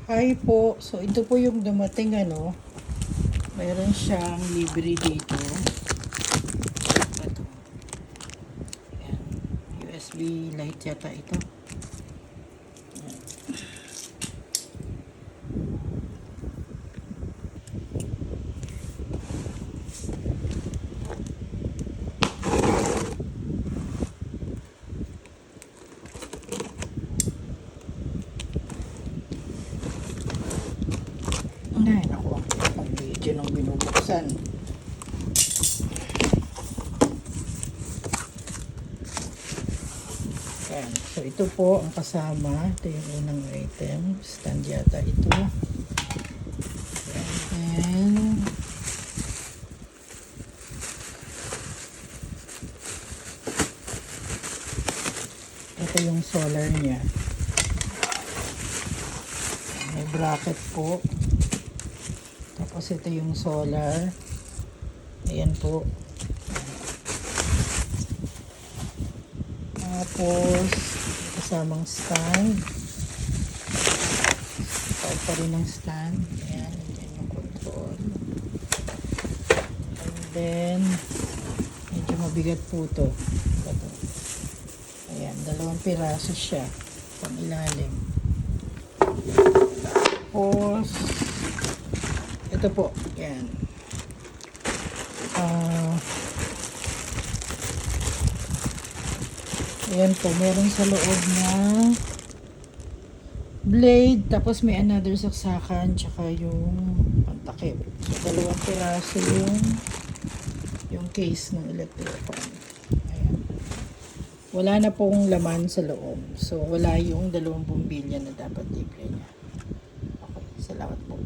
Hi po. So, ito po yung dumating Mayroon siyang libre dito. Ito. Ayan. USB light yata ito. Ayan. Ay, naku. Ang video nang binubuksan. Ayan. So, ito po ang kasama. Ito yung unang item. Stand yata ito. Ayan. Ito yung solar niya. May bracket po. Tapos ito yung solar. Ayan po. Tapos kasamang stand. Ito pa rin ang stand. Ayan. Ayan yung control. And then medyo mabigat po ito. Ito. Ayan. 2 piraso siya. Pang ilalim. Tapos ito po. Ayan. Ayan po. Meron sa loob na blade. Tapos may another saksakan. Tsaka yung pantakip. So, 2 piraso yung case ng electric fan. Ayan. Wala na pong laman sa loob. So, wala yung 2 bumbilya na dapat libre niya. Okay. Salamat po.